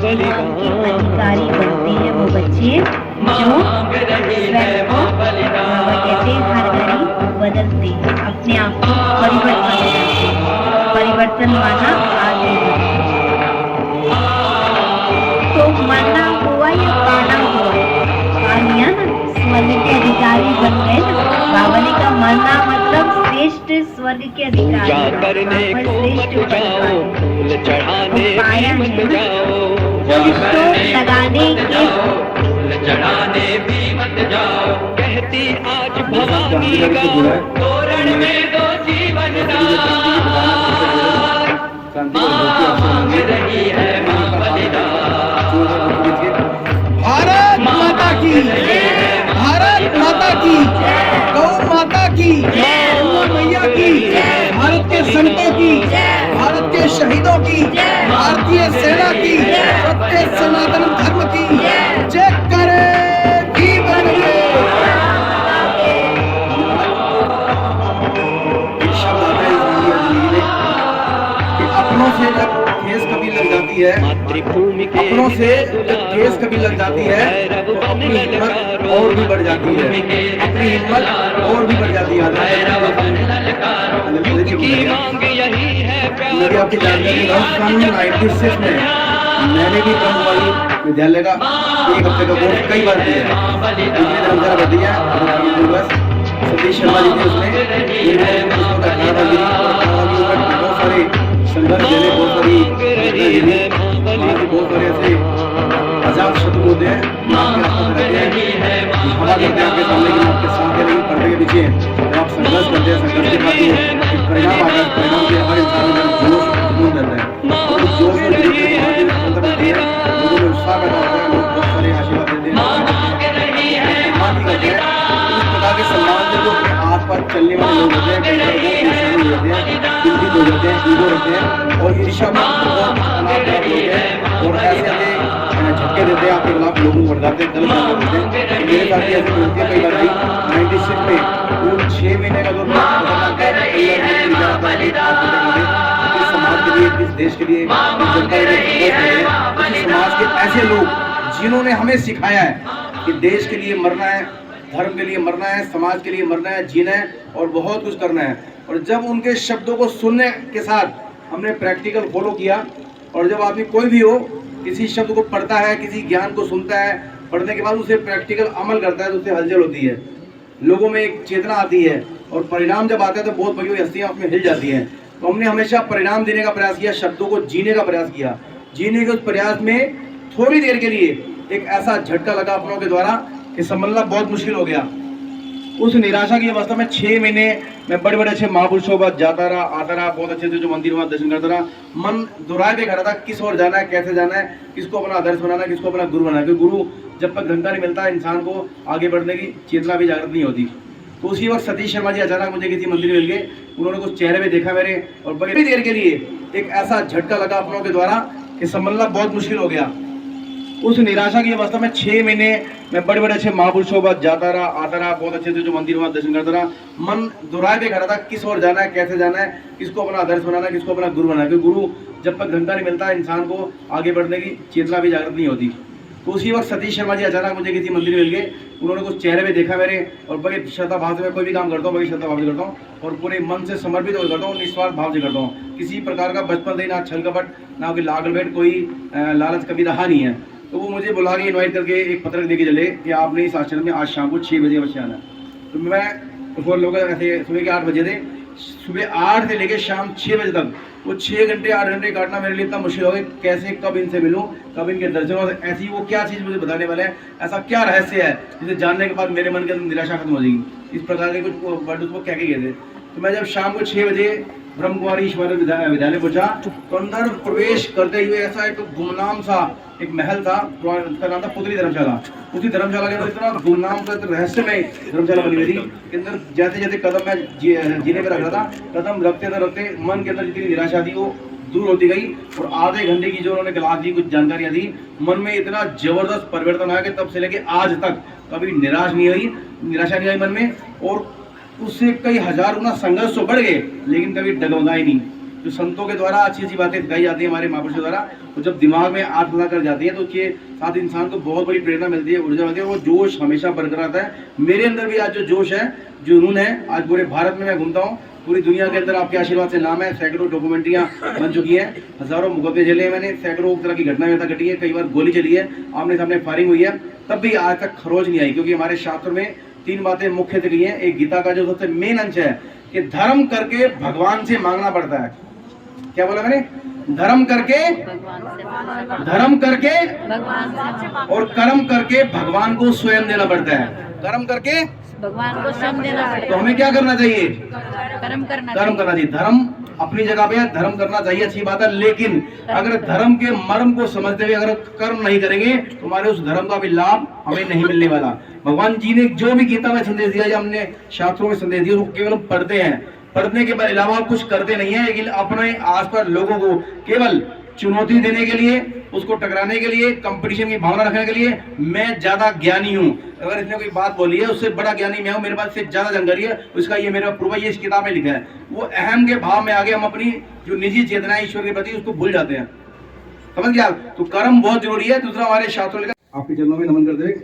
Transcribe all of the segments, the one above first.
अधिकारी बनते हैं वो बच्चे जो स्वयं को कहते हैं हर घड़ी बदलते अपने आप को परिवर्तन वाला आगे तो मरना हुआ या पाना हुआ पानिया ना स्वर्ग के अधिकारी बन गए ना। बावली का मरना मतलब श्रेष्ठ स्वर्ग के अधिकारी पाया है लगाने के चढ़ाने भी मत जाओ कहती आज भवानी का तोरण में दो जीवन मांग रही है मां बलिदान। भारत माता की, भारत माता की, गौ माता की, मैया की, भारत के संतों की, भारत के शहीदों की, भारतीय सेना की, सत्य सनातन धर्म की जय करे जीवन अपनों से जब ठेस कभी लग जाती है, अपनों से जब ठेस कभी लग जाती है तो अपनी हिम्मत और भी बढ़ जाती है, अपनी हिम्मत और भी बढ़ जाती है। मेरी आपकी जानकारी सन 96 में मैंने भी ब्रह्मवाणी विद्यालय का एक हफ्ते का कोर्स कई बार दिया है। दिया सतीश शर्मा जी थे उसमें बहुत सारे संघर्ष देने, बहुत सारी बहुत सारे ऐसे आजाद शत्रु होते हैं आपके सामने की आपके सामने नहीं पर्दे के पीछे आप संघर्ष करते हैं। संघर्ष के बाद परिणाम आता है, परिणाम के हर इंसान में जोश सुकून रहता है और जोश में लोगों में उत्साह पैदा होता है, लोग बहुत सारे आशीर्वाद देते हैं, सम्मान भी करते हैं। इस प्रकार के सम्मान से जो अपने आस पास चलने वाले लोग होते हैं, चिंतित हो जाते हैं, ईगो रहते हैं और ईर्ष्या में बहुत तनाव लोग हैं और ऐसे झटके देते हैं आपके खिलाफ, लोगों को भड़काते हैं, गलत बातें देते हैं। मेरे साथ भी ऐसी मिलती है कई बार आई 96 में पूरे 6 महीने का जो समाज के लिए, इस देश के लिए, जनता के लिए समाज के ऐसे लोग जिन्होंने हमें सिखाया है कि देश के लिए मरना है, धर्म के लिए मरना है, समाज के लिए मरना है, जीना है और बहुत कुछ करना है। और जब उनके शब्दों को सुनने के साथ हमने प्रैक्टिकल फॉलो किया और जब आदमी कोई भी हो किसी शब्द को पढ़ता है, किसी ज्ञान को सुनता है, पढ़ने के बाद उसे प्रैक्टिकल अमल करता है तो उससे हलचल होती है, लोगों में एक चेतना आती है और परिणाम जब आता है तो बहुत बड़ी बड़ी हस्तियाँ उसमें हिल जाती हैं। तो हमने हमेशा परिणाम देने का प्रयास किया, शब्दों को जीने का प्रयास किया। जीने के उस प्रयास में थोड़ी देर के लिए एक ऐसा झटका लगा अपनों के द्वारा कि संभलना बहुत मुश्किल हो गया। उस निराशा की अवस्था में 6 महीने मैं बड़े बड़े अच्छे महापुरुषों पर जाता रहा, आता रहा, बहुत अच्छे से जो मंदिर वहाँ दर्शन करता रहा, मन दुराए पे खड़ा था किस ओर जाना है, कैसे जाना है, किसको अपना आदर्श बनाना है, किसको अपना गुरु बनाना है। क्योंकि गुरु जब तक घंटा नहीं मिलता इंसान को आगे बढ़ने की चेतना भी जागृत नहीं होती। तो उसी वक्त सतीश शर्मा जी अचानक मुझे किसी मंदिर में मिल गए, उन्होंने कुछ चेहरे पे देखा मेरे और बड़ी देर के लिए एक ऐसा झटका लगा अपनों के द्वारा कि संभलना बहुत मुश्किल हो गया। उस निराशा की अवस्था में 6 महीने मैं बड़े बड़े अच्छे महापुरुषों के पास जाता रहा, आता रहा, बहुत अच्छे से जो मंदिर वहां दर्शन करता रहा। मन दुराए पे खड़ा था, किस ओर जाना है, कैसे जाना है, किसको अपना आदर्श बनाना है, किसको अपना गुरु बनाना है। क्योंकि गुरु जब तक घंटा नहीं मिलता है इंसान को आगे बढ़ने की चेतना भी जागृत नहीं होती। तो उसी वक्त सतीश शर्मा जी अचानक मुझे किसी मंदिर में मिल गए। उन्होंने कुछ चेहरे पे देखा मेरे, और बड़े श्रद्धा भाव से मैं कोई भी काम करता हूँ, बड़ी श्रद्धा भाव से करता हूँ और पूरे मन से समर्पित होकर करता हूँ, निस्वार्थ भाव से करता हूँ। किसी प्रकार का बचपन से ना छल कपट, ना कोई लागल भेंट, कोई लालच कभी रहा नहीं है। तो वो मुझे बुला के इन्वाइट करके एक पत्रक देके चले कि आपने इस आश्रम में आज शाम को 6 बजे अवश्य आना। तो मैं वो लोग ऐसे सुबह के 8 बजे थे, सुबह 8 से लेकर शाम 6 बजे तक वो 6 घंटे 8 घंटे काटना मेरे लिए इतना मुश्किल हो गया। कैसे कब इनसे मिलूं, कब इनके दर्शन हो, ऐसी वो क्या चीज़ मुझे बताने वाले हैं, ऐसा क्या रहस्य है जिसे जानने के बाद मेरे मन के अंदर निराशा खत्म हो जाएगी। इस प्रकार के कुछ वर्ड उसको कह के गए थे। तो मैं जब शाम को 6 बजे ब्रह्म कुमारी ईश्वर विद्यालय पहुंचा तो अंदर प्रवेश करते हुए ऐसा एक गुमनाम सा एक महल था, उसका नाम था पुतली धर्मशाला। उसी धर्मशाला के अंदर इतना गुमनाम सा रहस्यमय धर्मशाला बनी हुई थी के अंदर जैसे जैसे कदम मैं जीने पे रख रहा था, कदम रखते मन के अंदर जितनी निराशा थी वो दूर होती गई। और आधे घंटे की जो उन्होंने क्लास दी, कुछ जानकारियां दी, मन में इतना जबरदस्त परिवर्तन आया कि तब से लेके आज तक कभी निराशा नहीं आई मन में। और उससे कई हजार गुना संघर्ष तो बढ़ गए लेकिन कभी डगमगाए नहीं। जो संतों के द्वारा अच्छी अच्छी बातें सिखाई जाती है हमारे महापुरुषों द्वारा, तो जब दिमाग में आग लगा कर जाती है तो उसके साथ इंसान को बहुत बड़ी प्रेरणा मिलती है, ऊर्जा मिलती है, वो जोश हमेशा बरकरार रहता है। मेरे अंदर भी आज जो जोश है, जुनून है, आज पूरे भारत में मैं घूमता हूँ, पूरी दुनिया के अंदर आपके आशीर्वाद से नाम है, सैकड़ों डॉक्यूमेंट्रियां बन चुकी हैं, हजारों मुकदमे झेले हैं मैंने, सैकड़ों तरह की घटनाएं मेरे साथ घटी है, कई बार गोली चली है, आमने सामने फायरिंग हुई है, तब भी आज तक खरोच नहीं आई। क्योंकि हमारे शास्त्र में 3 बातें मुख्य तरी हैं। एक गीता का जो सबसे मेन अंश है कि धर्म करके भगवान से मांगना पड़ता है। क्या बोला मैंने? धर्म करके और कर्म करके भगवान को स्वयं देना पड़ता है। कर्म करके भगवान को स्वयं देना पड़ेगा। तो हमें क्या करना चाहिए? कर्म करना चाहिए। धर्म अपनी जगह पे है, धर्म करना चाहिए, अच्छी बात है, लेकिन अगर धर्म के मर्म को समझते हुए अगर कर्म नहीं करेंगे तो हमारे उस धर्म का भी लाभ हमें नहीं मिलने वाला। भगवान जी ने जो भी गीता में संदेश दिया, या हमने शास्त्रों में संदेश दिया, उसको केवल पढ़ते हैं, पढ़ने के अलावा कुछ करते नहीं है, लेकिन अपने आसपास लोगों को केवल चुनौती देने के लिए, उसको टकराने के लिए, कंपटीशन की भावना रखने के लिए मैं ज्यादा ज्ञानी हूँ, अगर इसने कोई बात बोली है उससे बड़ा ज्ञानी मैं हूँ, मेरे पास से ज्यादा जानकारी है, उसका ये मेरा प्रूफ है, ये इस किताब में लिखा है। वो अहम के भाव में आगे हम अपनी जो निजी चेतना है ईश्वर के प्रति उसको भूल जाते हैं। समझ गया? तो कर्म बहुत जरूरी है। दूसरा हमारे शास्त्रों में आपके चरणों में नमन करते हुए,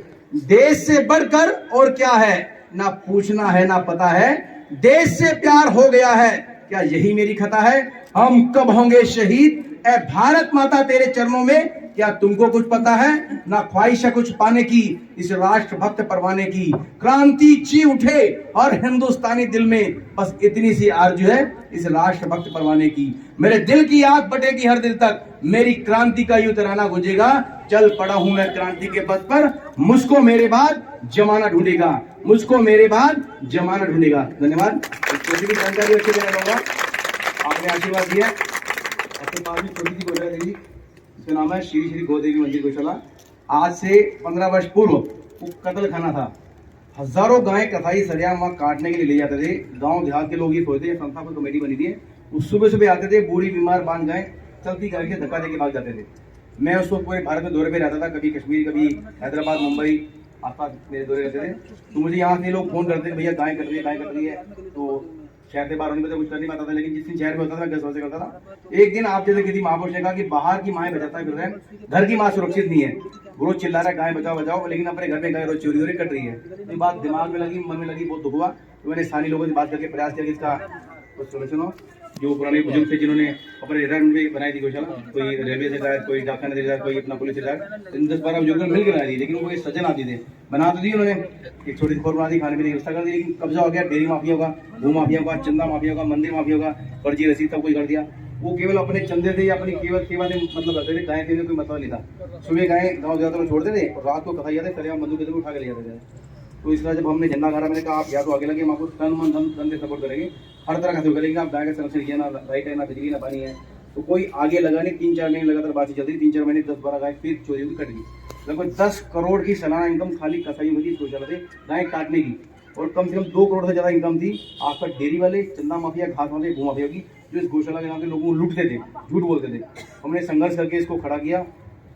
देश से बढ़कर और क्या है, ना पूछना है ना पता है, देश से प्यार हो गया है, क्या यही मेरी खता है, हम कब होंगे शहीद, ऐ भारत माता तेरे चरणों में, क्या तुमको कुछ पता है, ना ख्वाहिश है कुछ पाने की, इस राष्ट्र भक्त परवाने की, क्रांति ची उठे और हिंदुस्तानी दिल में, बस इतनी सी आरज़ू है इस राष्ट्र भक्त परवाने की, मेरे दिल की आग बटेगी हर दिल तक, मेरी क्रांति का यूं तराना गुंजेगा, चल पड़ा हूं मैं क्रांति के पथ पर, मुझको मेरे बाद जमाना ढूंढेगा, मुझको मेरे बाद जमाना ढूंढेगा। धन्यवाद। छोटी सी जानकारी अच्छी देना चाहूंगा, आपने आशीर्वाद दिया। अपने पास में छोटी सी गौशाला देवी, इसका नाम है श्री श्री गोदेवी मंदिर गौशाला। आज से 15 वर्ष पूर्व वो कत्ल खाना था, हजारों गायें कसाई सरियाम वहाँ काटने के लिए ले जाते थे। गांव देहात के लोग ये सोचते हैं, संस्था को कमेटी बनी थी, वो सुबह सुबह आते थे, बूढ़ी बीमार बांध गायें चलती गाड़ी से धक्का देके भाग जाते थे। मैं उस वक्त पूरे भारत में दौरे पे रहता था, कभी कश्मीर, कभी हैदराबाद, मुंबई, आसपास मेरे दौरे रहते थे। तो मुझे यहाँ से लोग फोन करते थे, भैया गाय कट रही है, तो शहर से बाहर होने पर कुछ कर नहीं पाता था, लेकिन जिस दिन शहर में होता था 10 वर्ष करता था। एक दिन आप जैसे किसी महापुरुष ने कहा कि बाहर की माएं बचाता है, घर की माँ सुरक्षित नहीं है, रोज चिल्ला रहा है गाय बचाओ बचाओ, लेकिन अपने घर में गाय रोज चोरी हो रही, कट रही है। ये बात दिमाग में लगी, मन में लगी, बहुत दुख हुआ। तो मैंने स्थानीय लोगों से बात करके प्रयास किया कि इसका कुछ सोल्यूशन हो। जो पुराने बुजुर्ग थे जिन्होंने अपने रन में बनाई थी गौशाला, कोई रेलवे से शायद, कोई डाकखाने से शायद, कोई अपना पुलिस से शायद, 10-12 बुजुर्ग मिलकर बनाई थी, लेकिन वो एक सज्जन आती थे, बना तो दी उन्होंने, एक छोटी सी फोर बना दी, खाने पीने की व्यवस्था कर दी, लेकिन कब्जा हो गया डेयरी माफिया का, भू माफिया का, चंदा माफिया का, मंदिर माफिया का, पर्ची रसीद सब कुछ कर दिया। वो केवल अपने चंदे से या अपनी केवल सेवा से मतलब रखते थे, गाय देने कोई मतलब नहीं था। सुबह गाय गाँव ज्यादा लोग छोड़ते थे और रात को कथा जाते सरिया बंदूक के उठा के ले जाते थे। तो इसका जब हमने झंडा गाड़ा, मैंने कहा आप या तो आगे लगे, हम आपको तन मन धन से सपोर्ट करेंगे, हर तरह का सहयोग करेंगे, आप गाय का संरक्षण किया, ना लाइट है, ना बिजली, ना पानी है। तो कोई आगे लगा नहीं, 3-4 महीने लगातार बातचीत चलती, 3-4 महीने 10-12 गाय फिर चोरी होगी, कट गई। लगभग 10 करोड़ की सालाना इनकम खाली कसाई हुई थी गौशाला से गाय काटने की, और कम से कम 2 करोड़ से ज्यादा इनकम थी आसपास डेयरी वाले, चंदा माफिया, घास वाले, भू माफिया की। जो इस गौशाला के नाम से लोगों को लूटते थे, झूठ बोलते थे। हमने संघर्ष करके इसको खड़ा किया,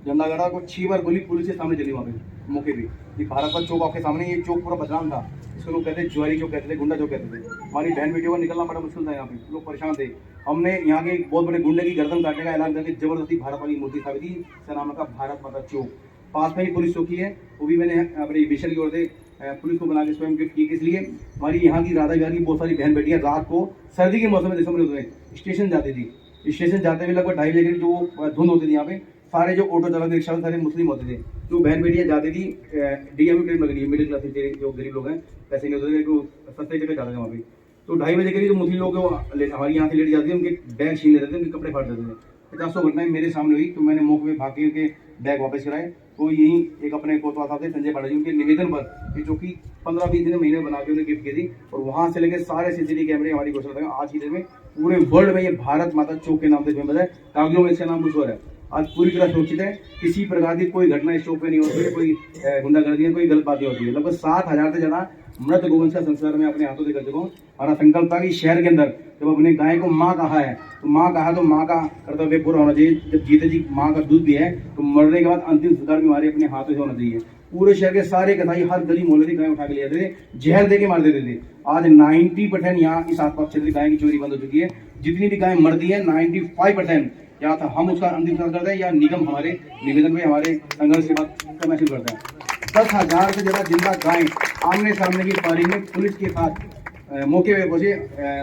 झंडा गाड़ा को 6 बार गोली पुलिस के सामने चली वहाँ पे मौके पे। ये भारत पथ चौक आपके सामने, ये चौक पूरा बदनाम था, इसको लोग कहते थे ज्वारी चौक कहते थे, गुंडा चौक कहते थे। हमारी बहन बेटियों का निकलना बड़ा मुश्किल था, यहाँ पे लोग परेशान थे। हमने यहाँ के बहुत बड़े गुंडे की गर्दन काटने का ऐलान करके जबरदस्ती भारत वाली मूर्ति स्थापित की, इसका नाम रखा भारत माता चौक। पास में ही पुलिस चौकी है, वो भी मैंने अपने विशल की ओर से पुलिस को बना के स्वयं गिफ्ट की। इसलिए हमारी यहाँ की राधा विहार की बहुत सारी बहन बेटियां रात को सर्दी के मौसम में दिसंबर में स्टेशन जाती थी। स्टेशन जाते हुए लगभग 2:30 बजे जो धुंध होती थी यहाँ पे, सारे जो ऑटो चालक रिक्शा सारे मुस्लिम होते थे। जो बहन बेटियां जाती थी, डीएमयू ट्रेन लग रही है, मिडिल क्लास के जो गरीब लोग हैं, पैसे नहीं होते थे, तो सस्ते जगह जाते थे वहाँ पे। तो 2:30 बजे के लिए जो मुस्लिम लोग हमारी यहाँ से लेट जाती थे, उनके बैग छीन लेते थे, उनके कपड़े फाड़ देते थे। 50 घटनाएं मेरे सामने हुई, तो मैंने मौके पे भाग के उनके बैग वापस कराए। तो यही एक अपने कोतवाल साहब थे संजय पांडे जी, उनके निवेदन पर, जो कि 15-20 दिन महीने बना के उन्हें गिफ्ट की थी। और वहां से लेकर सारे सीसीटीवी कैमरे हमारी गौशाला में आज की डेट में पूरे वर्ल्ड में ये भारत माता चौक के नाम से फेमस है। कागजों में इसका नाम मशहूर है, आज पूरी तरह सुरक्षित है। किसी प्रकार की कोई घटना इस चौक पे नहीं होती है, कोई गुंडागर्दी है, कोई गलत बातें होती है। लगभग 7,000 से ज्यादा मृत गोवंश का संस्कार मैं अपने हाथों से कर चुका हूँ। हमारा संकल्प था कि शहर के अंदर जब अपने गाय को माँ कहा है, तो माँ कहा तो माँ का कर्तव्य पूरा होना चाहिए। जब जीते जी माँ का दूध भी है, तो मरने के बाद अंतिम संस्कार भी हमारे अपने हाथों से होना चाहिए। पूरे शहर के सारे कसाई हर गली मोहल्ले की गाय उठा के ले जाते थे, जहर दे के मार देते थे। आज 90% यहाँ इस आसपास क्षेत्र की गाय की चोरी बंद हो चुकी है। जितनी भी गाय मरती है 95% या तो हम उसका अंतिम संस्कार करते हैं, या निगम हमारे निवेदन में हमारे संघर्ष के बाद करना शुरू करता है। 10,000 से ज्यादा जिंदा गाय आमने सामने की पारी में पुलिस के साथ मौके पे पहुंचे,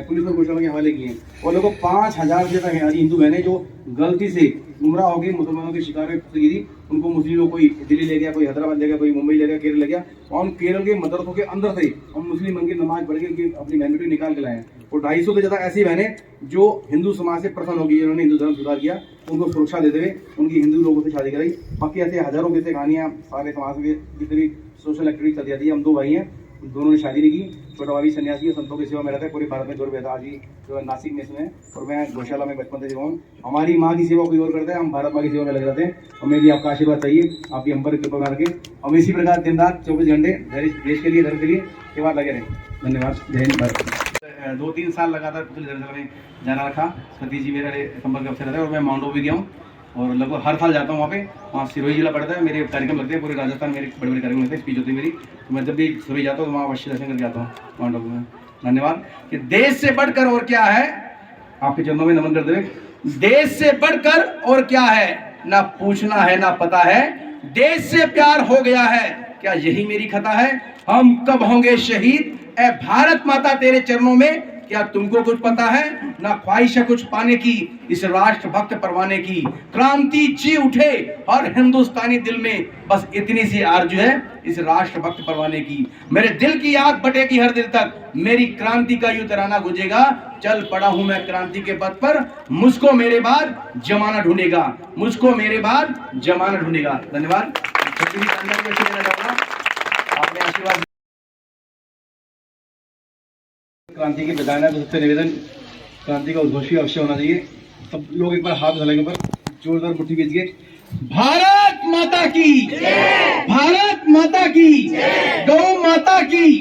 पुलिस को गौशाला के हवाले किए। और लोगों 5,000 से ज्यादा हिंदू बहनें जो गलती से गुमराह हो गई, मुसलमानों के शिकार में फंस गई थी, उनको मुस्लिम लोग कोई दिल्ली ले गया, कोई हैदराबाद ले गया, कोई मुंबई ले गया, केरल ले गया। और हम केरल के मदरसों के अंदर से हम मुस्लिम बन के नमाज पढ़ के उनकी अपनी बहन बेटी निकाल के लाए हैं। और 250 से ज्यादा ऐसी बहनें जो हिंदू समाज से प्रसन्न होगी, जिन्होंने हिंदू धर्म सुधार किया, उनको सुरक्षा देते हुए उनकी हिंदू लोगों से शादी कराई। बाकी ऐसे हजारों की कहानियां सारे समाज के जितनी भी सोशल एक्टिविटी चल जाती है। हम 2 भाई हैं, दोनों ने शादी नहीं की। छोटा भाई सन्यासी है, संतों की सेवा में रहता है, पूरे भारत में दूर रहता है। आज ही जो है नासिक में इसमें, और मैं गौशाला में बचपन से सेवा हूँ। हमारी माँ की सेवा कोई और करता है, हम भारत माँ की सेवा में लगे रहते हैं। हमें भी आपका आशीर्वाद चाहिए, आपकी हम पर कृपा करके हम इसी प्रकार दिन रात 24 घंटे देश के लिए, धर्म के लिए सेवा लगे रहे। धन्यवाद। जय हिंद भारत। 2-3 साल लगातार पुलिस धर्मशाला में जाना रखा। सतीश जी मेरा संपर्क अवसर रहता है, और मैं माउंट आबू भी गया हूँ, और लगभग हर साल जाता हूँ वहाँ पे। वहाँ सिरोही जिला पड़ता है, मेरे कार्यक्रम लगते हैं पूरे राजस्थान, मेरे बड़े बड़े कार्यक्रम लगते हैं, स्पीच होती है मेरी। तो मैं जब भी सिरोही जाता हूँ तो वहाँ अवश्य दर्शन करके आता हूँ माउंट आबू में। धन्यवाद। कि देश से बढ़कर और क्या है, आपके चरणों में नमन करते हुए, देश से बढ़कर और क्या है, ना पूछना है ना पता है, देश से प्यार हो गया है, क्या यही मेरी खता है। हम कब होंगे शहीद ए भारत माता तेरे चरणों में, क्या तुमको कुछ पता है, ना ख्वाहिश है कुछ पाने की, इस राष्ट्र भक्त परवाने की। क्रांति जी उठे और हिंदुस्तानी दिल में, बस इतनी सी आरज़ू है इस राष्ट्र भक्त परवाने की। मेरे दिल की याद बटेगी हर दिल तक, मेरी क्रांति का यूं तराना गुजेगा। चल पड़ा हूं मैं क्रांति के पथ पर, मुझको मेरे बाद जमाना ढूंढेगा, मुझको मेरे बाद जमाना ढूंढेगा। धन्यवाद। आपने आशीर्वाद। क्रांति की बजाना तो सबसे निवेदन, क्रांति का उद्घोष भी अवश्य होना चाहिए। सब लोग एक बार हाथ उठाने के ऊपर जोरदार मुट्ठी भेज के, भारत माता की, भारत माता की, गौ माता की।